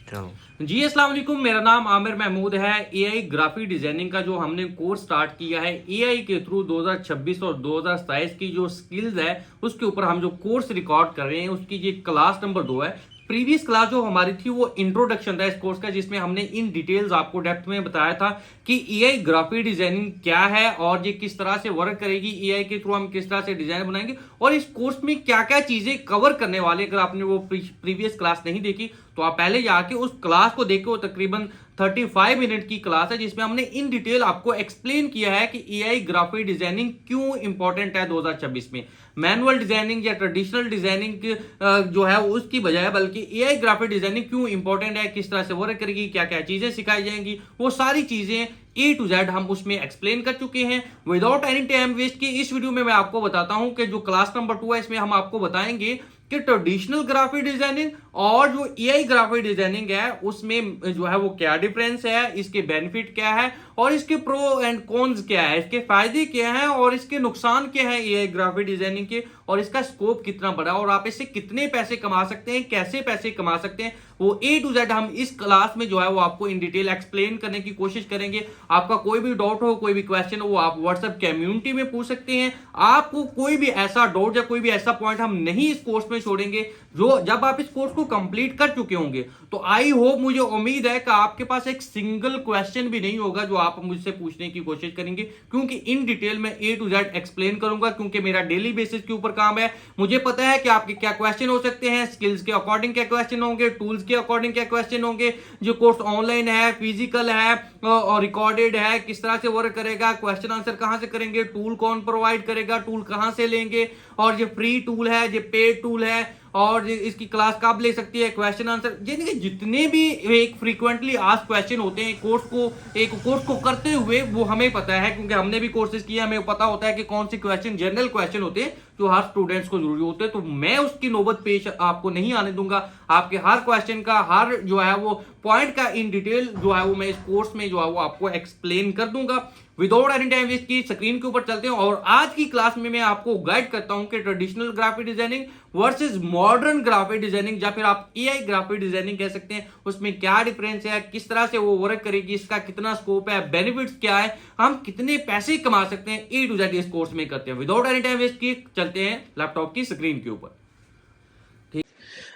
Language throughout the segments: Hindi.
चलो। जी अस्सलाम वालेकुम, मेरा नाम आमिर महमूद है। एआई ग्राफिक डिजाइनिंग का जो हमने कोर्स स्टार्ट किया है एआई के थ्रू 2026 और 2027 की जो स्किल्स है उसके ऊपर हम जो कोर्स रिकॉर्ड कर रहे हैं उसकी ये क्लास नंबर 2 है। प्रीवियस क्लास जो हमारी थी वो इंट्रोडक्शन था इस कोर्स का, जिसमें हमने इन डिटेल्स आपको डेप्थ में बताया था कि एआई ग्राफिक डिजाइनिंग क्या है और ये किस तरह से वर्क करेगी, एआई के थ्रू हम किस तरह से डिजाइन बनाएंगे और इस कोर्स में क्या क्या चीजें कवर करने वाले। अगर आपने वो प्रीवियस क्लास नहीं देखी तो आप पहले जाके उस क्लास को देखो। तकरीबन 35 मिनट की क्लास है जिसमें हमने इन डिटेल आपको एक्सप्लेन किया है कि एआई ग्राफिक डिजाइनिंग क्यों इंपॉर्टेंट है 2026 में। मैनुअल डिजाइनिंग या ट्रेडिशनल डिजाइनिंग जो है उसकी बजाय बल्कि एआई ग्राफिक डिजाइनिंग क्यों इंपॉर्टेंट है, किस तरह से वर्क करेगी, क्या क्या चीजें सिखाई जाएंगी, वो सारी चीजें ए टू जेड हम उसमें एक्सप्लेन कर चुके हैं। विदाउट एनी टाइम वेस्ट की इस वीडियो में मैं आपको बताता हूं कि जो क्लास नंबर 2 है इसमें हम आपको बताएंगे कि ट्रेडिशनल ग्राफिक डिजाइनिंग और जो एआई ग्राफिक डिजाइनिंग है उसमें जो है वो क्या डिफरेंस है, इसके बेनिफिट क्या है और इसके प्रो एंड कॉन्स क्या है, इसके फायदे क्या हैं और इसके नुकसान क्या है एआई ग्राफिक डिजाइनिंग के, और इसका स्कोप कितना बड़ा और आप इससे कितने पैसे कमा सकते हैं, कैसे पैसे कमा सकते हैं, वो ए टू जेड हम इस क्लास में जो है वो आपको इन डिटेल एक्सप्लेन करने की कोशिश करेंगे। आपका कोई भी डाउट हो, कोई भी क्वेश्चन हो, वो आप व्हाट्सएप कम्युनिटी में पूछ सकते हैं। आपको कोई भी ऐसा डाउट या कोई भी ऐसा पॉइंट हम नहीं इस कोर्स में छोड़ेंगे जो जब आप इस कोर्स को कंप्लीट कर चुके होंगे तो आई होप, मुझे उम्मीद है कि आपके पास एक सिंगल क्वेश्चन भी नहीं होगा जो आप मुझसे पूछने की कोशिश करेंगे, क्योंकि इन डिटेल में ए टू जेड एक्सप्लेन करूंगा। क्योंकि मेरा डेली बेसिस के ऊपर काम है, मुझे पता है कि आपके क्या क्वेश्चन हो सकते हैं, स्किल्स के अकॉर्डिंग क्या क्वेश्चन होंगे, टूल्स के अकॉर्डिंग क्या क्वेश्चन होंगे, जो कोर्स ऑनलाइन है, फिजिकल है और रिकॉर्डेड है, किस तरह से वर्क करेगा, क्वेश्चन आंसर कहां से करेंगे, टूल कौन प्रोवाइड करेगा, टूल कहां से लेंगे, और ये फ्री टूल है, ये पेड टूल है, और इसकी क्लास कब ले सकती है, क्वेश्चन आंसर, यानी जितने भी एक फ्रीक्वेंटली आस्क्ड क्वेश्चन होते हैं एक कोर्स को करते हुए वो हमें पता है, क्योंकि हमने भी कोर्सेज किया, हमें पता होता है कि कौन से क्वेश्चन जनरल क्वेश्चन होते हैं जो हर स्टूडेंट्स को जरूरी होते हैं। तो मैं उसकी नौबत पेश आपको नहीं आने दूंगा। आपके हर क्वेश्चन का, हर जो है वो पॉइंट का इन डिटेल जो है वो मैं इस कोर्स में जो है वो आपको एक्सप्लेन कर दूंगा। विदाउट एनी टाइम वेस्ट की स्क्रीन के ऊपर चलते हैं और आज की क्लास में मैं आपको गाइड करता हूं कि traditional graphic designing versus modern graphic designing, या फिर आप एआई ग्राफिक डिजाइनिंग कह सकते हैं, उसमें क्या डिफरेंस है, किस तरह से वो वर्क करेगी, इसका कितना स्कोप है, बेनिफिट्स क्या है, हम कितने पैसे कमा सकते हैं, ए टू जेड इस कोर्स में करते हैं। विदाउट एनी टाइम वेस्ट की चलते हैं लैपटॉप की स्क्रीन के ऊपर।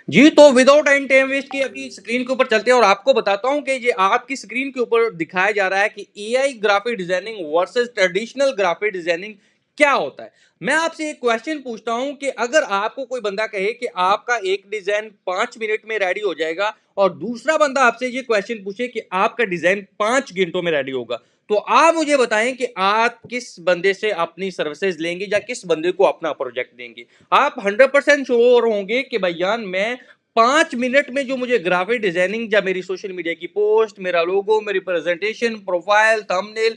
जी, तो विदाउट एनी टाइम वेस्ट की अभी स्क्रीन के ऊपर चलते हैं और आपको बताता हूं कि ये आपकी स्क्रीन के ऊपर दिखाया जा रहा है कि AI graphic designing versus traditional graphic designing क्या होता है। मैं आपसे एक क्वेश्चन पूछता हूं कि अगर आपको कोई बंदा कहे कि आपका एक डिजाइन 5 मिनट में रेडी हो जाएगा और दूसरा बंदा आपसे ये क्वेश्चन पूछे कि आपका डिजाइन 5 घंटों में रेडी होगा, तो आप मुझे बताएं कि आप किस बंदे से अपनी सर्विसेज लेंगे या किस बंदे को अपना प्रोजेक्ट देंगे। आप 100% श्योर होंगे कि भैया मैं 5 मिनट में जो मुझे ग्राफिक डिजाइनिंग या मेरी सोशल मीडिया की पोस्ट, मेरा लोगो, मेरी प्रेजेंटेशन, प्रोफाइल, थंबनेल,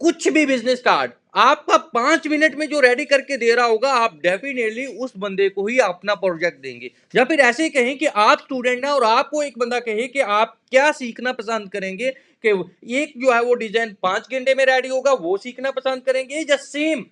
कुछ भी बिजनेस कार्ड आपका 5 मिनट में जो रेडी करके दे रहा होगा, आप डेफिनेटली उस बंदे को ही अपना प्रोजेक्ट देंगे। या फिर ऐसे कहें कि आप स्टूडेंट हैं और आपको एक बंदा कहे कि आप क्या सीखना पसंद करेंगे, कि एक जो है वो डिजाइन 5 घंटे में रेडी होगा वो सीखना पसंद करेंगे, या सेम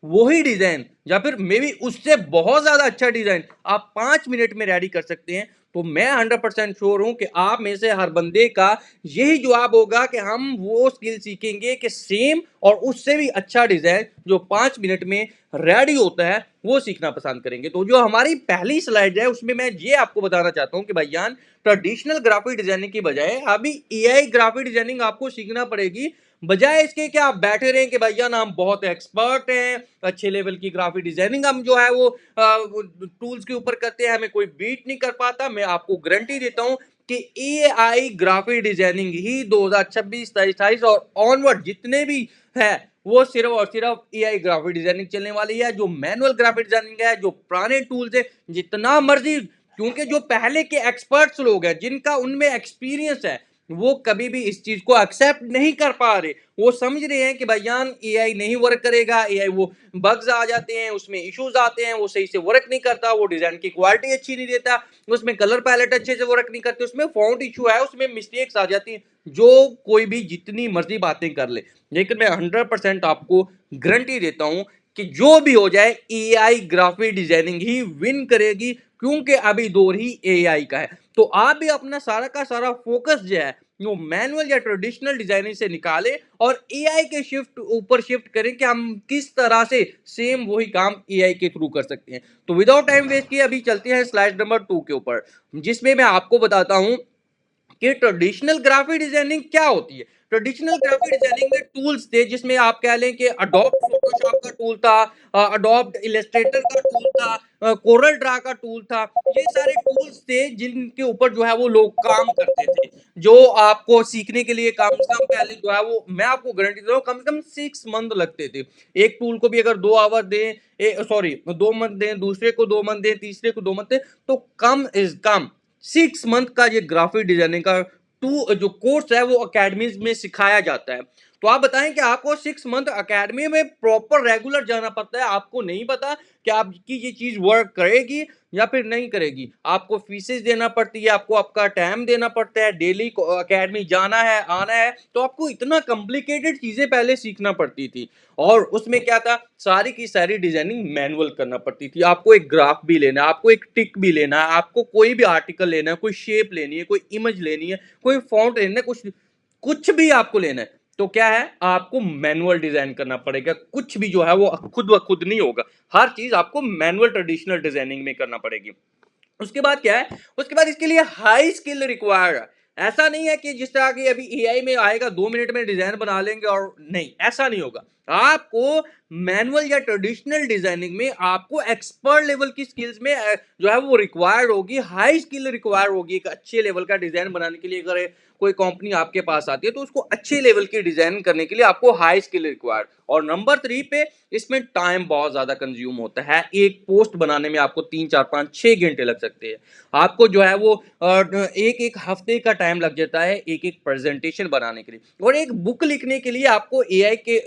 वही डिजाइन या फिर मे बी उससे बहुत ज्यादा अच्छा डिजाइन आप 5 मिनट में रेडी कर सकते हैं। तो मैं 100% श्योर हूं कि आप में से हर बंदे का यही जवाब होगा कि हम वो स्किल सीखेंगे कि सेम और उससे भी अच्छा डिजाइन जो 5 मिनट में रेडी होता है वो सीखना पसंद करेंगे। तो जो हमारी पहली स्लाइड है उसमें मैं ये आपको बताना चाहता हूं कि भाईजान ट्रेडिशनल ग्राफिक डिजाइनिंग की बजाय अभी एआई ग्राफिक डिजाइनिंग आपको सीखना पड़ेगी। बजाय इसके कि आप बैठे रहें कि भैया ना हम बहुत एक्सपर्ट हैं, अच्छे लेवल की ग्राफिक डिजाइनिंग हम जो है वो टूल्स के ऊपर करते हैं, हमें कोई बीट नहीं कर पाता। मैं आपको गारंटी देता हूं कि एआई ग्राफिक डिजाइनिंग ही 2026, 27 और ऑनवर्ड जितने भी है वो सिर्फ और सिर्फ एआई ग्राफिक डिजाइनिंग चलने वाली है। जो मैनुअल ग्राफिक डिजाइनिंग है, जो पुराने टूल्स है, जितना मर्जी, क्योंकि जो पहले के एक्सपर्ट्स लोग हैं जिनका उनमें एक्सपीरियंस है वो कभी भी इस चीज को एक्सेप्ट नहीं कर पा रहे। वो समझ रहे हैं कि भाईजान एआई नहीं वर्क करेगा, एआई वो बग्स आ जाते हैं, उसमें इश्यूज आते हैं, वो सही से वर्क नहीं करता, वो डिजाइन की क्वालिटी अच्छी नहीं देता, उसमें कलर पैलेट अच्छे से वर्क नहीं करते, उसमें फॉन्ट इशू है, उसमें मिस्टेक्स आ जाती हैं। जो कोई भी जितनी मर्जी बातें कर ले, लेकिन मैं 100% आपको गारंटी देता हूं कि जो भी हो जाए एआई ग्राफिक डिजाइनिंग ही विन करेगी, क्योंकि अभी दौर ही एआई का है। तो आप भी अपना सारा का सारा फोकस जो है वो मैनुअल या ट्रेडिशनल डिजाइनिंग से निकाले और एआई के शिफ्ट ऊपर शिफ्ट करें कि हम किस तरह से सेम वही काम एआई के थ्रू कर सकते हैं। तो विदाउट टाइम वेस्ट किए अभी चलते हैं स्लाइड नंबर 2 के ऊपर, जिसमें मैं आपको बताता हूं कि ट्रेडिशनल ग्राफिक डिजाइनिंग क्या होती है। ट्रेडिशनल ग्राफिक डिजाइनिंग में टूल्स थे, जिसमें आप कह लें कि अडोब फोटोशॉप का टूल था, अडोब इलस्ट्रेटर का टूल था, कोरल ड्रा का टूल था। ये सारे टूल्स थे जिनके ऊपर जो है वो लोग काम करते थे, जो आपको सीखने के लिए कम से कम पहले जो है वो मैं आपको गारंटी दे रहा हूँ कम से कम 6 मंथ लगते थे। एक टूल को भी अगर 2 आवर दें, सॉरी 2 मंथ दें, दूसरे को 2 मंथ दें, तीसरे को 2 मंथ दें, तो कम इज कम 6 मंथ का ये ग्राफिक डिजाइनिंग का जो कोर्स है वो अकेडमीज में सिखाया जाता है। तो आप बताएं कि आपको 6 मंथ अकेडमी में प्रॉपर रेगुलर जाना पड़ता है, आपको नहीं पता कि आपकी ये चीज वर्क करेगी या फिर नहीं करेगी। आपको फीसेस देना पड़ती है, आपको आपका टाइम देना पड़ता है, डेली अकेडमी जाना है आना है, तो आपको इतना कॉम्प्लिकेटेड चीजें पहले सीखना पड़ती थी। और उसमें क्या था, सारी की सारी डिजाइनिंग मैनुअल करना पड़ती थी। आपको एक ग्राफ भी लेना है, आपको एक टिक भी लेना है, आपको कोई भी आर्टिकल लेना है, कोई शेप लेनी है, कोई इमेज लेनी है, कोई फॉन्ट लेना है, कुछ कुछ भी आपको लेना है, तो क्या है आपको मैनुअल डिजाइन करना पड़ेगा। कुछ भी जो है वो खुद ब खुद नहीं होगा, हर चीज आपको मैनुअल ट्रेडिशनल डिजाइनिंग में करना पड़ेगी। उसके बाद क्या है, उसके बाद इसके लिए हाई स्किल रिक्वायर्ड है। ऐसा नहीं है कि जिस तरह की अभी एआई में आएगा 2 मिनट में डिजाइन बना लेंगे, और नहीं, ऐसा नहीं होगा। आपको मैनुअल या ट्रेडिशनल डिजाइनिंग में आपको एक्सपर्ट लेवल की स्किल्स में जो है वो रिक्वायर्ड होगी, हाई स्किल रिक्वायर्ड होगी। एक अच्छे लेवल का डिजाइन बनाने के लिए अगर कोई कंपनी आपके पास आती है तो उसको अच्छे लेवल की डिजाइन करने के लिए आपको हाई स्किल रिक्वायर्ड। और नंबर 3 पे इसमें टाइम बहुत ज्यादा कंज्यूम होता है। एक पोस्ट बनाने में आपको 3 4 5 6 घंटे लग सकते हैं। आपको जो है वो एक एक हफ्ते का टाइम लग जाता है एक एक प्रेजेंटेशन बनाने के लिए। और एक बुक लिखने के लिए आपको एआई के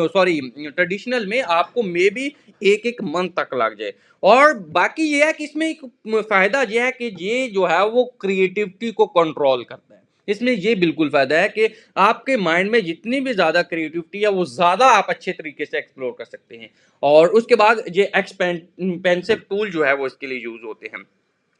सॉरी ट्रेडिशनल में आपको मे बी एक एक मंथ तक लग जाए। और बाकी ये है कि इसमें एक फायदा यह है कि ये जो है वो क्रिएटिविटी को कंट्रोल करता है। इसमें ये बिल्कुल फायदा है कि आपके माइंड में जितनी भी ज्यादा क्रिएटिविटी है वो ज्यादा आप अच्छे तरीके से एक्सप्लोर कर सकते हैं। और उसके बाद ये एक्सपेंसिव टूल जो है वो इसके लिए यूज होते हैं,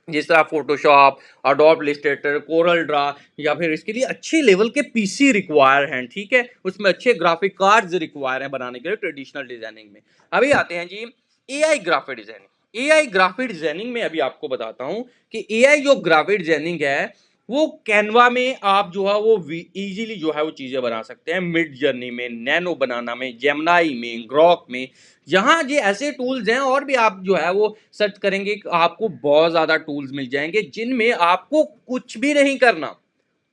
जिस तरह Photoshop, Adobe Illustrator, Corel Draw, या फिर इसके लिए अच्छे लेवल के पीसी रिक्वायर हैं। ठीक है, उसमें अच्छे ग्राफिक कार्ड्स रिक्वायर हैं बनाने के लिए ट्रेडिशनल डिजाइनिंग में। अभी आते हैं जी AI graphic designing. AI graphic designing में अभी आपको बताता हूं कि एआई जो ग्राफिक डिजाइनिंग है वो कैनवा में आप जो है वो इजीली जो है वो चीजें बना सकते हैं। मिड जर्नी में, नैनो बनाना में, जेमिनाई में, ग्रॉक में, यहाँ ये ऐसे टूल्स हैं। और भी आप जो है वो सर्च करेंगे आपको बहुत ज्यादा टूल्स मिल जाएंगे जिनमें आपको कुछ भी नहीं करना।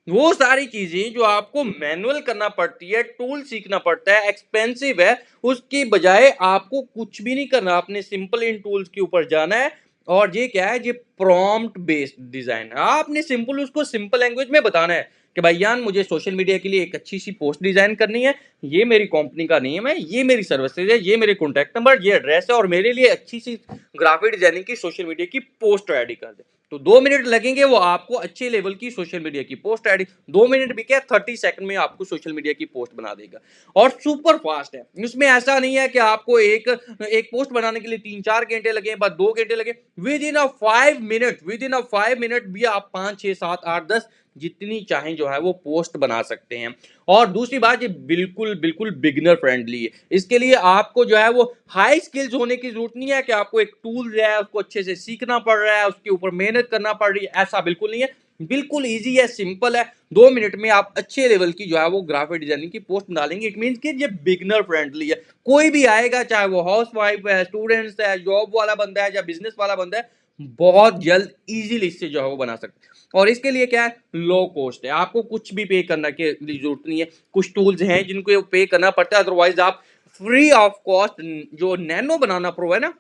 वो सारी चीजें जो आपको मैनुअल करना पड़ती है, टूल सीखना पड़ता है, एक्सपेंसिव है, उसके बजाय आपको कुछ भी नहीं करना। आपने सिंपल इन टूल्स के ऊपर जाना है। और ये क्या है, ये प्रॉम्प्ट बेस्ड डिजाइन है। आपने सिंपल उसको सिंपल लैंग्वेज में बताना है कि भैया मुझे सोशल मीडिया के लिए एक अच्छी सी पोस्ट डिजाइन करनी है, ये मेरी कंपनी का नेम है, ये मेरी सर्विसेज है, ये मेरे कॉन्टैक्ट नंबर, ये एड्रेस है, और मेरे लिए अच्छी सी ग्राफिक डिजाइनिंग की सोशल मीडिया की पोस्ट रेडी कर दे। तो 2 मिनट लगेंगे वो आपको अच्छे लेवल की सोशल मीडिया की पोस्ट रेडी, 2 मिनट भी क्या 30 सेकंड में आपको सोशल मीडिया की पोस्ट बना देगा। और सुपर फास्ट है, उसमें ऐसा नहीं है कि आपको एक एक पोस्ट बनाने के लिए 3 4 घंटे लगे, बस 2 घंटे लगे। विद इन अ 5 मिनट भी आप 5 6 7 8 10 जितनी चाहें जो है वो पोस्ट बना सकते हैं। और दूसरी बात, ये बिल्कुल बिल्कुल बिगिनर फ्रेंडली है। इसके लिए आपको जो है वो हाई स्किल्स होने की जरूरत नहीं है कि आपको एक टूल जो है उसको अच्छे से सीखना पड़ रहा है, उसके ऊपर मेहनत करना पड़ रही है, ऐसा बिल्कुल नहीं है। बिल्कुल इजी है, सिंपल है। 2 मिनट में आप अच्छे लेवल की जो है वो ग्राफिक डिजाइनिंग की पोस्ट डालेंगे। इट मीन कि ये बिगिनर फ्रेंडली है। कोई भी आएगा, चाहे वो हाउस वाइफ है, स्टूडेंट्स है, जॉब वाला बंदा है या बिजनेस वाला बंदा है, बहुत जल्द इजीली इससे जो है वो बना सकते हैं। और इसके लिए क्या है, लो कॉस्ट है, आपको कुछ भी पे करने की जरूरत नहीं है। कुछ टूल्स हैं जिनको पे करना पड़ता है, अदरवाइज आप फ्री ऑफ कॉस्ट जो नैनो बनाना प्रो है ना,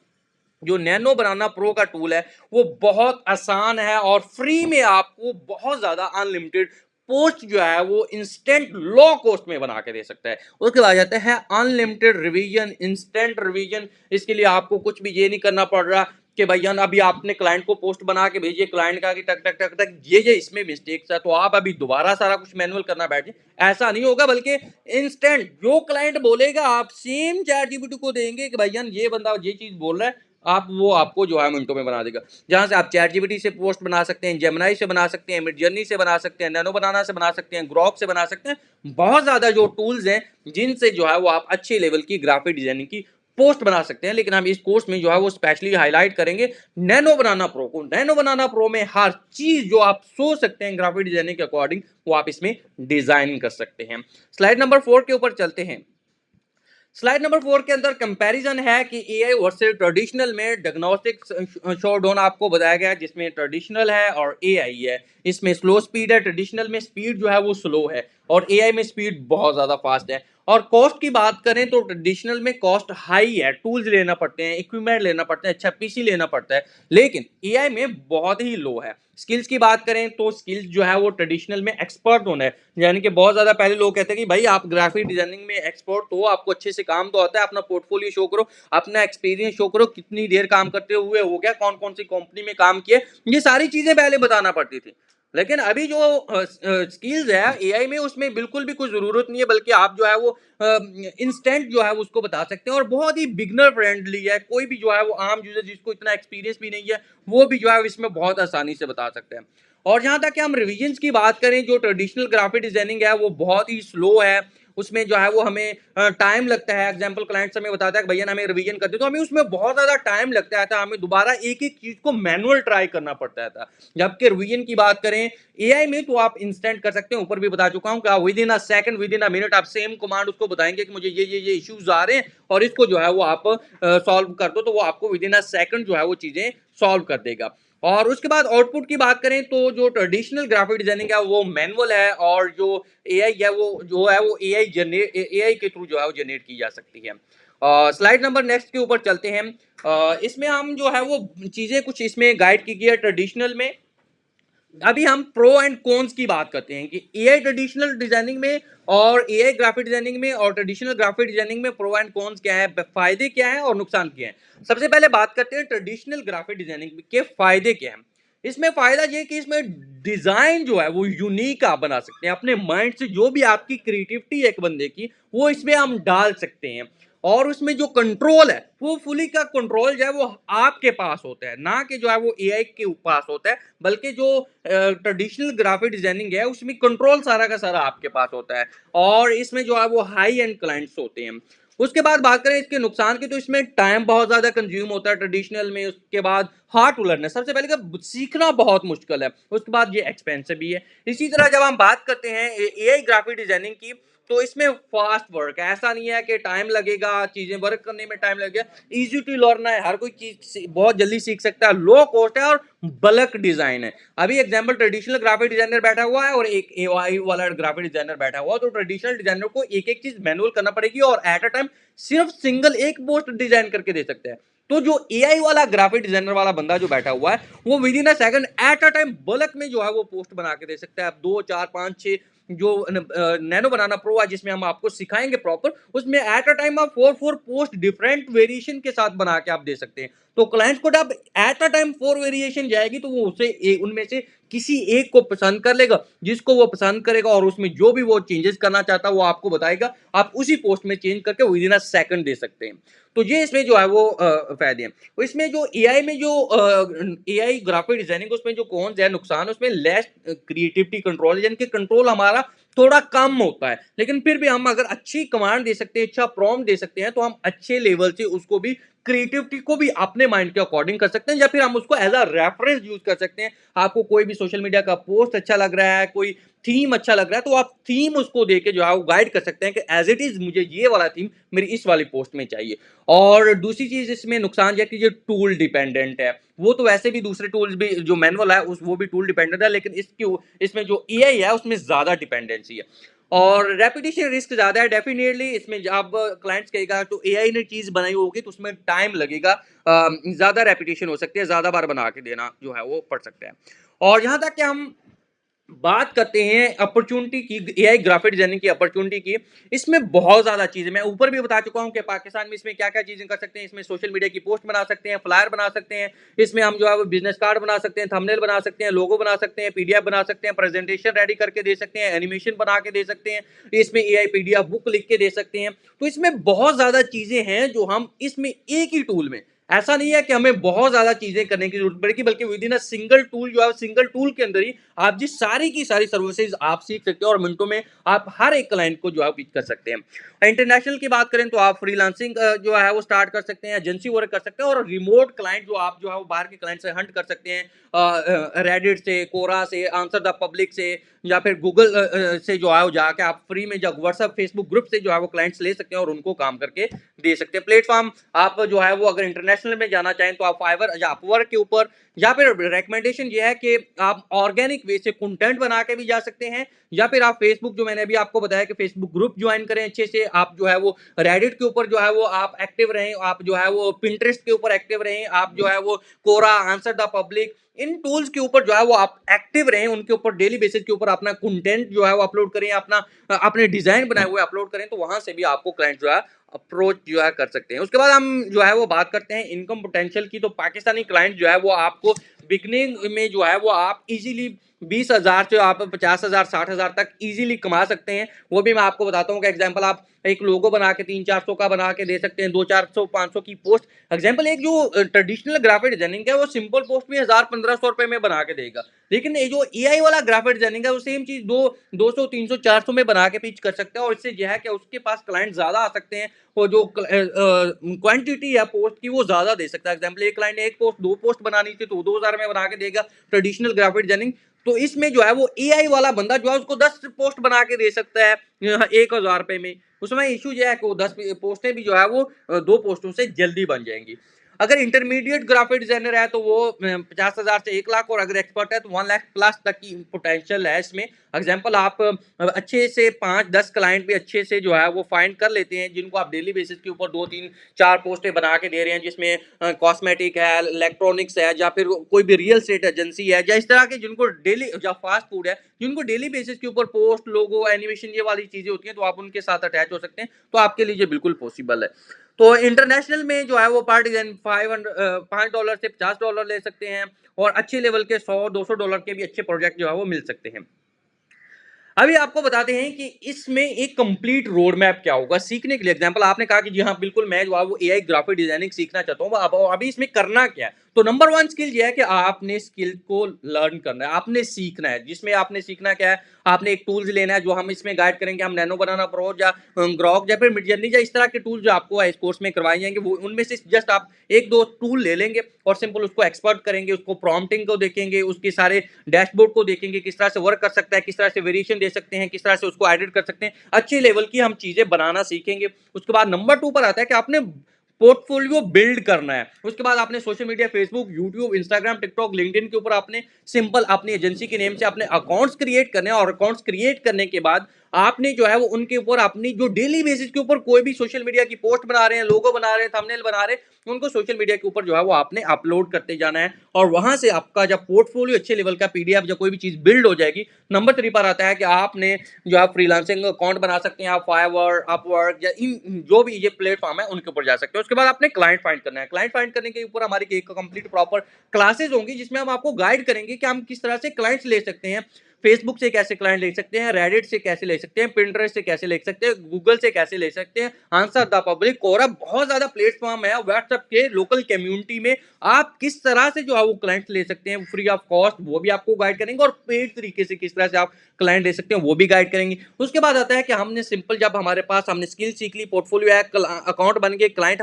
जो नैनो बनाना प्रो का टूल है वो बहुत आसान है और फ्री में आपको बहुत ज्यादा अनलिमिटेड पोस्ट जो है वो इंस्टेंट लो कॉस्ट में बना के दे सकता है। उसके बाद जाते हैं अनलिमिटेड रिवीजन, इंस्टेंट रिवीजन। इसके लिए आपको कुछ भी ये नहीं करना पड़ रहा कि भैया अभी आपने क्लाइंट को पोस्ट बना के भेजिए, क्लाइंट का कि टक टक टक टक ये इसमें मिस्टेक्स है, तो आप अभी दोबारा सारा कुछ मैनुअल करना बैठे, ऐसा नहीं होगा। बल्कि इंस्टेंट जो क्लाइंट बोलेगा आप सेम चैट जीपीटी को देंगे कि भैया ये बंदा ये चीज बोल रहा है, आप वो आपको जो है मिनटों में बना देगा। जहां से आप चैट जीपीटी से पोस्ट बना सकते हैं, जेमिनी से बना सकते हैं, मिडजर्नी से बना सकते हैं, नैनो बनाना से बना सकते हैं, ग्रॉक से बना सकते हैं। बहुत ज्यादा जो टूल्स हैं जिनसे जो है वो आप अच्छे लेवल की ग्राफिक डिजाइनिंग की पोस्ट बना सकते हैं। लेकिन हम इस कोर्स में जो है वो स्पेशली हाईलाइट करेंगे नैनो बनाना प्रो को। नैनो बनाना प्रो में हर चीज जो आप सोच सकते हैं ग्राफिक डिजाइनिंग के अकॉर्डिंग वो आप इसमें डिजाइन कर सकते हैं। स्लाइड नंबर 4 के ऊपर चलते हैं। स्लाइड नंबर 4 के अंदर कंपैरिजन है कि एआई वर्सेस ट्रेडिशनल में डायग्नोस्टिक शोडाउन आपको बताया गया है, जिसमें ट्रेडिशनल है और एआई है। इसमें स्लो स्पीड है, ट्रेडिशनल में स्पीड जो है वो स्लो है और एआई में स्पीड बहुत ज्यादा फास्ट है। और कॉस्ट की बात करें तो ट्रेडिशनल में कॉस्ट हाई है, टूल्स लेना पड़ते हैं, इक्विपमेंट लेना पड़ता है, अच्छा पीसी लेना पड़ता है। लेकिन एआई में बहुत ही लो है। स्किल्स की बात करें तो स्किल्स जो है वो ट्रेडिशनल में एक्सपर्ट होना है, यानी कि बहुत ज्यादा पहले लोग कहते हैं कि भाई आप ग्राफिक डिजाइनिंग में एक्सपर्ट हो, आपको अच्छे से काम तो आता है, अपना पोर्टफोलियो शो करो, अपना एक्सपीरियंस शो करो, कितनी देर काम करते हुए हो गया, कौन कौन सी कंपनी में काम किए, ये सारी चीजें पहले बताना पड़ती थी। लेकिन अभी जो स्किल्स है एआई में उसमें बिल्कुल भी कुछ जरूरत नहीं है, बल्कि आप जो है वो इंस्टेंट जो है उसको बता सकते हैं और बहुत ही बिगनर फ्रेंडली है। कोई भी जो है वो आम यूजर जिसको इतना एक्सपीरियंस भी नहीं है वो भी जो है इसमें बहुत आसानी से बता सकते हैं। और जहां तक कि हम रिविजन्स की बात करें, जो ट्रेडिशनल ग्राफिक डिजाइनिंग है वो बहुत ही स्लो है, उसमें जो है वो हमें टाइम लगता है। एग्जांपल क्लाइंट्स हमें बताता है कि भैया हमें रिवीजन करते तो हमें उसमें बहुत ज्यादा टाइम लगता था, हमें दोबारा एक एक चीज को मैनुअल ट्राई करना पड़ता था। जबकि रिवीजन की बात करें एआई में तो आप इंस्टेंट कर सकते हैं, ऊपर भी बता चुका हूं कि with in a second, with in a minute आप सेम कमांड उसको बताएंगे कि मुझे ये इश्यूज आ रहे हैं और इसको जो है वो आप सॉल्व कर दो, तो वो आपको विद इन अ सेकंड जो है वो चीजें सॉल्व कर देगा। और उसके बाद आउटपुट की बात करें तो जो ट्रेडिशनल ग्राफिक डिजाइनिंग है वो मैनुअल है और जो एआई है वो जो है वो एआई के थ्रू जो है वो जनरेट की जा सकती है। स्लाइड नंबर नेक्स्ट के ऊपर चलते हैं। इसमें हम जो है वो चीजें कुछ इसमें गाइड की गई है ट्रेडिशनल में। अभी हम प्रो एंड कॉन्स की बात करते हैं कि एआई ट्रेडिशनल डिजाइनिंग में और एआई ग्राफिक डिजाइनिंग में और ट्रेडिशनल ग्राफिक डिजाइनिंग में प्रो एंड कॉन्स क्या है, फायदे क्या है और नुकसान क्या है। सबसे पहले बात करते हैं ट्रेडिशनल ग्राफिक डिजाइनिंग के फायदे क्या है। इसमें फायदा ये कि इसमें डिजाइन जो है वो यूनिक आप बना सकते हैं, अपने माइंड से जो भी आपकी क्रिएटिविटी है एक बंदे की वो इसमें हम डाल सकते हैं। और उसमें जो कंट्रोल है वो फुली का कंट्रोल जो है वो आपके पास होता है, ना कि जो है वो एआई के पास होता है। बल्कि जो ट्रेडिशनल ग्राफिक डिजाइनिंग है उसमें कंट्रोल सारा का सारा आपके पास होता है और इसमें जो है वो हाई एंड क्लाइंट्स होते हैं। उसके बाद बात करें इसके नुकसान की तो इसमें टाइम बहुत ज्यादा कंज्यूम होता है ट्रेडिशनल में। उसके बाद हार्ड टू लर्न है, सबसे पहले का सीखना बहुत मुश्किल है। उसके बाद ये एक्सपेंसिव भी है। इसी तरह जब हम बात करते हैं एआई ग्राफिक डिजाइनिंग की तो इसमें फास्ट वर्क है, ऐसा नहीं है कि टाइम लगेगा, चीजें वर्क करने में टाइम लगेगा, इजी टू लर्न है, हर कोई चीज बहुत जल्दी सीख सकता है, लो कॉस्ट है और बल्क डिजाइन है। अभी एग्जांपल ट्रेडिशनल ग्राफिक डिजाइनर बैठा हुआ है और एक एआई वाला ग्राफिक डिजाइनर बैठा हुआ है, तो ट्रेडिशनल डिजाइनर को एक एक चीज मैनुअल करना पड़ेगी और एट अ टाइम सिर्फ सिंगल एक पोस्ट डिजाइन करके दे सकते हैं। तो जो एआई वाला ग्राफिक डिजाइनर वाला बंदा जो बैठा हुआ है वो with in a second at a time bulk में जो है वो पोस्ट बना के दे सकता है। अब 2 4 5 6 जो नैनो बनाना प्रो है जिसमें हम आपको सिखाएंगे प्रॉपर, उसमें एट अ टाइम आप 4 पोस्ट डिफरेंट वेरिएशन के साथ बना के आप दे सकते हैं। तो क्लाइंट को जब एट अ टाइम 4 वेरिएशन जाएगी तो वो उसे उनमें से किसी एक को पसंद कर लेगा, जिसको वो पसंद करेगा और उसमें जो भी वो चेंजेस करना चाहता है वो आपको बताएगा, आप उसी पोस्ट में चेंज करके विद इन अ सेकंड दे सकते हैं। तो ये इसमें जो है वो फायदे हैं। तो इसमें जो एआई में जो एआई ग्राफिक डिजाइनिंग उसमें जो कौन सा नुकसान है, उसमें लेस क्रिएटिविटी कंट्रोल, यानी कि कंट्रोल हमारा थोड़ा कम होता है। लेकिन फिर भी हम अगर अच्छी कमांड दे सकते हैं, अच्छा प्रॉम्प्ट दे सकते हैं, तो हम अच्छे लेवल से उसको भी क्रिएटिविटी को भी अपने माइंड के अकॉर्डिंग कर सकते हैं, या फिर हम उसको एज अ रेफरेंस यूज कर सकते हैं। आपको कोई भी सोशल मीडिया का पोस्ट अच्छा लग रहा है, कोई थीम अच्छा लग रहा है, तो आप थीम उसको देके जो है वो गाइड कर सकते हैं कि एज इट इज मुझे ये वाला थीम मेरी इस वाली पोस्ट में चाहिए। और दूसरी चीज इसमें नुकसान यह कि ये टूल डिपेंडेंट है। वो तो वैसे भी दूसरे टूल्स भी जो मैनुअल है उस वो भी टूल डिपेंडेंट है, लेकिन इसमें जो एआई है उसमें ज्यादा डिपेंडेंसी है और रेपिटेशन रिस्क ज्यादा है। डेफिनेटली इसमें जब क्लाइंट्स कहेगा तो एआई ने चीज बनाई होगी तो उसमें टाइम लगेगा, ज्यादा रेपिटेशन हो सकती है, ज्यादा बार बना के देना जो है वो पड़ सकता है। और यहाँ तक कि हम बात करते हैं अपॉर्चुनिटी की, एआई ग्राफिक डिजाइनिंग की अपॉर्चुनिटी की। इसमें बहुत ज़्यादा चीज़ें मैं ऊपर भी बता चुका हूँ कि पाकिस्तान में इसमें क्या-क्या चीज़ें कर सकते हैं। इसमें सोशल मीडिया की पोस्ट बना सकते हैं, फ्लायर बना सकते हैं, इसमें हम जो है वो बिज़नेस कार्ड बना सकते हैं, थंबनेल बना सकते हैं, लोगो बना सकते हैं, पीडीएफ बना सकते हैं, प्रेजेंटेशन रेडी करके दे सकते हैं, एनिमेशन बना के दे सकते हैं, इसमें एआई पीडीएफ बुक लिख के दे सकते हैं। तो इसमें बहुत ज़्यादा चीज़ें हैं जो हम इसमें एक ही टूल में, ऐसा नहीं है कि हमें बहुत ज़्यादा चीज़ें करने की ज़रूरत पड़ेगी, बल्कि with in a single tool जो है, सिंगल टूल के अंदर ही आप जी सारी की सारी सर्विसेज आप सीख सकते हो और मिनटों में आप हर एक क्लाइंट को जो है पिच कर सकते हैं। इंटरनेशनल की बात करें तो आप फ्रीलांसिंग जो है वो स्टार्ट कर सकते हैं, एजेंसी वर्क कर सकते हैं, और रिमोट क्लाइंट जो आप जो है वो बाहर के क्लाइंट से हंट कर सकते हैं, रेडिट से, कोरा से, आंसर द पब्लिक से, या फिर गूगल से जो है वो जाके आप फ्री में जब व्हाट्सएप फेसबुक ग्रुप से जो है वो क्लाइंट्स ले सकते हैं और उनको काम करके दे सकते हैं। प्लेटफॉर्म आप जो है वो अगर इंटरनेशनल में जाना चाहें तो आप फाइवर या अपवर्क के ऊपर, या फिर रिकमेंडेशन ये है कि आप ऑर्गेनिक वे से कंटेंट बना के भी जा सकते हैं, या फिर आप फेसबुक, जो मैंने अभी आपको बताया कि फेसबुक ग्रुप ज्वाइन करें अच्छे से, आप जो है वो रेडिट के ऊपर जो है वो आप एक्टिव रहें, आप जो है वो पिंटरेस्ट के ऊपर एक्टिव रहें, आप जो है वो कोरा, आंसर द पब्लिक, इन टूल्स के ऊपर जो है वो आप एक्टिव रहें, उनके ऊपर डेली बेसिस के ऊपर अपना कंटेंट जो है वो अपलोड करें, अपना अपने डिजाइन बनाए हुए अपलोड करें, तो वहां से भी आपको क्लाइंट जो है अप्रोच जो है कर सकते हैं। उसके बाद हम जो है वो बात करते हैं इनकम पोटेंशियल की। तो पाकिस्तानी क्लाइंट जो है वो आपको बिगनिंग में जो है वो आप इजीली 20,000 से आप 50,000 60,000 तक इजीली कमा सकते हैं। वो भी मैं आपको बताता हूँ कि एग्जांपल आप एक लोगो बना के 300-400 का बना के दे सकते हैं, 200-400-500 की पोस्ट। एग्जांपल एक जो ट्रेडिशनल ग्राफिक डिजाइनिंग है वो सिंपल पोस्ट भी 1000-1500 रुपए में बना के देगा, लेकिन ये जो एआई वाला ग्राफिक डिजाइनिंग है वो सेम चीज 200-300-400 में बना के पिच कर सकते हैं, और इससे यह है कि उसके पास क्लाइंट ज्यादा आ सकते हैं, वो जो क्वांटिटी है पोस्ट की वो ज्यादा दे सकता है। एग्जांपल एक क्लाइंट ने एक पोस्ट 2 पोस्ट बनानी थी तो 2000 में बना के देगा ट्रेडिशनल ग्राफिक डिजाइनिंग। तो इसमें जो है वो एआई वाला बंदा जो है उसको 10 पोस्ट बना के दे सकता है 1000 रुपए में। उसमें इशू यह है कि वो 10 पोस्टें भी जो है वो 2 पोस्टों से जल्दी बन जाएंगी। अगर इंटरमीडिएट ग्राफिक डिजाइनर है तो वो 50,000 से 1 लाख, और अगर एक्सपर्ट है तो 1 लाख प्लस तक की पोटेंशियल है इसमें। एग्जांपल आप अच्छे से 5-10 क्लाइंट भी अच्छे से जो है वो फाइंड कर लेते हैं, जिनको आप डेली बेसिस के ऊपर 2-3-4 पोस्टें बना के दे रहे हैं, जिसमें कॉस्मेटिक है, इलेक्ट्रॉनिक्स है, या फिर कोई भी रियल एस्टेट एजेंसी है, या इस तरह के जिनको डेली, या फास्ट फूड है, जिनको डेली बेसिस के ऊपर पोस्ट, लोगो, एनिमेशन ये वाली चीजें होती हैं, तो आप उनके साथ अटैच हो सकते हैं। तो आपके लिए ये बिल्कुल पॉसिबल है। तो इंटरनेशनल में जो है वो पर डिजाइन $5 से $50 ले सकते हैं, और अच्छे लेवल के $100-200 के भी अच्छे प्रोजेक्ट जो है वो मिल सकते हैं। अभी आपको बताते हैं कि इसमें एक कंप्लीट रोड मैप क्या होगा सीखने के लिए। एग्जांपल आपने कहा कि जी हाँ बिल्कुल मैं जो है वो एआई ग्राफिक डिजाइनिंग सीखना चाहता हूँ, अब अभी इसमें करना क्या है। तो नंबर 1 स्किल ये है कि आपने स्किल को लर्न करना है, आपने सीखना है। जिसमें आपने सीखना क्या है, आपने एक टूल्स लेना है जो हम इसमें गाइड करेंगे, हम नैनो बनाना प्रो या ग्रॉक या फिर मिडजर्नी या इस तरह के टूल जो आपको इस कोर्स में करवाए जाएंगे, वो उनमें से जस्ट आप 1-2 टूल ले लेंगे और सिंपल उसको एक्सपर्ट करेंगे, उसको प्रॉम्प्टिंग को देखेंगे, उसके सारे डैशबोर्ड को देखेंगे, किस तरह से वर्क कर सकता है, किस तरह से वेरिएशन दे सकते हैं, किस तरह से उसको एडिट कर सकते हैं, अच्छे लेवल की हम चीजें बनाना सीखेंगे। उसके बाद नंबर 2 पर आता है कि आपने पोर्टफोलियो बिल्ड करना है। उसके बाद आपने social media, Facebook, YouTube, Instagram, TikTok, LinkedIn के ऊपर आपने सिंपल अपनी एजेंसी के नेम से अपने अकाउंट्स क्रिएट करने हैं, और अकाउंट्स क्रिएट करने के बाद आपने जो है वो उनके ऊपर अपनी जो डेली बेसिस के ऊपर कोई भी सोशल मीडिया की पोस्ट बना रहे हैं, लोगो बना रहे हैं, थंबनेल बना रहे हैं, उनको सोशल मीडिया के ऊपर जो है वो आपने अपलोड करते जाना है, और वहां से आपका जब पोर्टफोलियो अच्छे लेवल का पीडीएफ या कोई भी चीज बिल्ड हो जाएगी। नंबर 3 पर आता है कि आपने जो है फ्रीलांसिंग अकाउंट बना सकते हैं, आप फाइवर, अपवर्क या इन जो भी ये प्लेटफॉर्म है उनके ऊपर जा सकते हैं। उसके बाद आपने क्लाइंट फाइंड करना है। क्लाइंट फाइंड करने के ऊपर हमारी एक कंप्लीट प्रॉपर क्लासेज होंगी, जिसमें हम आपको गाइड करेंगे कि हम किस तरह से क्लाइंट्स ले सकते हैं। फेसबुक से कैसे क्लाइंट ले सकते हैं, रेडिट से कैसे ले सकते हैं, पिंटरेस्ट से कैसे ले सकते हैं, गूगल से कैसे ले सकते हैं, आंसर द पब्लिक, कोरा, बहुत ज्यादा प्लेटफॉर्म है व्हाट्सएप के लोकल कम्युनिटी में। आप किस तरह से जो है वो क्लाइंट ले सकते हैं फ्री ऑफ कॉस्ट, वो भी आपको गाइड करेंगे, और पेड तरीके से किस तरह से आप क्लाइंट ले सकते हैं वो भी गाइड करेंगे। उसके बाद आता है कि हमने सिंपल, जब हमारे पास हमने स्किल सीख ली, पोर्टफोलियो है, अकाउंट बन गए, क्लाइंट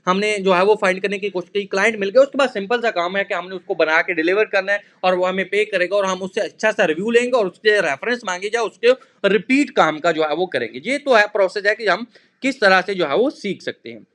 हमने जो है वो फाइंड करने की कोशिश की, क्लाइंट मिल गए, उसके बाद सिंपल सा काम है कि हमने उसको बना के डिलीवर करना है, और वो हमें पे करेगा, और हम उससे अच्छा सा रिव्यू लेंगे, और उससे रेफरेंस मांगे जाए, उसके रिपीट काम का जो है वो करेंगे। ये तो है प्रोसेस है कि हम किस तरह से जो है वो सीख सकते हैं।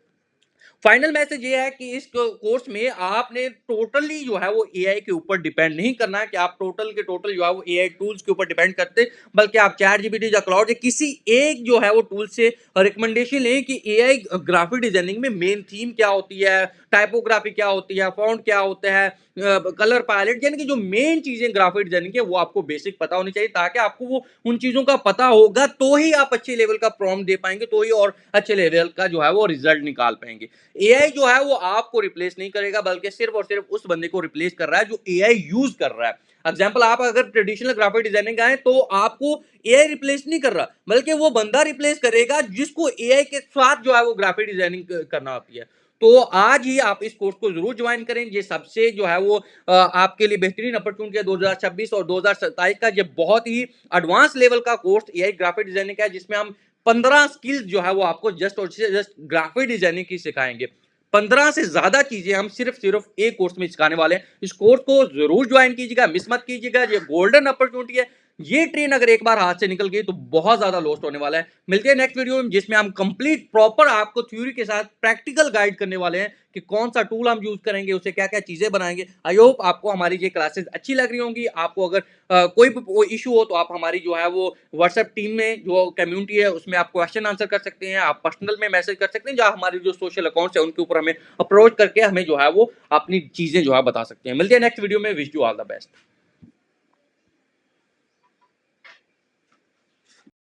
फाइनल मैसेज ये है कि इस कोर्स में आपने टोटली जो है वो एआई के ऊपर डिपेंड नहीं करना है कि आप टोटल के टोटल जो है वो एआई टूल्स के ऊपर डिपेंड करते, बल्कि आप चैट जीपीटी या क्लाउड या किसी एक जो है वो टूल से रिकमेंडेशन लें कि एआई ग्राफिक डिजाइनिंग में मेन थीम क्या होती है, टाइपोग्राफी क्या होती है, फॉन्ट क्या होता है, कलर पैलेट, यानी कि जो मेन चीजें ग्राफिक डिजाइनिंग की वो आपको बेसिक पता होनी चाहिए, ताकि आपको वो उन चीजों का पता होगा तो ही आप अच्छे लेवल का प्रॉम्प्ट दे पाएंगे, तो ही और अच्छे लेवल का जो है वो रिजल्ट निकाल पाएंगे। एआई जो है वो आपको रिप्लेस नहीं करेगा, बल्कि सिर्फ और सिर्फ उस बंदे को रिप्लेस कर रहा है जो एआई यूज कर रहा है। एग्जाम्पल, आप अगर ट्रेडिशनल ग्राफिक डिजाइनिंग का है तो आपको एआई रिप्लेस नहीं कर रहा, बल्कि वो बंदा रिप्लेस करेगा जिसको एआई के साथ जो है वो ग्राफिक डिजाइनिंग करना आती है। तो आज ही आप इस कोर्स को जरूर ज्वाइन करें। ये सबसे जो है वो आपके लिए बेहतरीन अपॉर्चुनिटी है 2026 और 2027 का। ये बहुत ही एडवांस लेवल का कोर्स एआई ग्राफिक डिजाइनिंग का है, जिसमें हम 15 स्किल्स जो है वो आपको जस्ट और जस्ट ग्राफिक डिजाइनिंग की सिखाएंगे। 15 से ज्यादा चीजें हम सिर्फ एक कोर्स में सिखाने वाले हैं। इस कोर्स को जरूर ज्वाइन कीजिएगा, मिस मत कीजिएगा। ये गोल्डन अपॉर्चुनिटी है। ये ट्रेन अगर एक बार हाथ से निकल गई तो बहुत ज्यादा लॉस्ट होने वाला है। मिलते हैं नेक्स्ट वीडियो में, जिसमें हम कंप्लीट प्रॉपर आपको थ्योरी के साथ प्रैक्टिकल गाइड करने वाले हैं कि कौन सा टूल हम यूज करेंगे, उससे क्या क्या चीजें बनाएंगे। आई होप आपको हमारी ये क्लासेस अच्छी लग रही होंगी। आपको अगर कोई भी इशू हो तो आप हमारी जो है वो व्हाट्सएप टीम में जो कम्युनिटी है उसमें आप क्वेश्चन आंसर कर सकते हैं, आप पर्सनल में मैसेज कर सकते हैं, जहाँ हमारे जो सोशल अकाउंट्स है उनके ऊपर हमें अप्रोच करके हमें जो है वो अपनी चीजें जो है बता सकते हैं। मिलते हैं नेक्स्ट वीडियो में। Wish you all the best.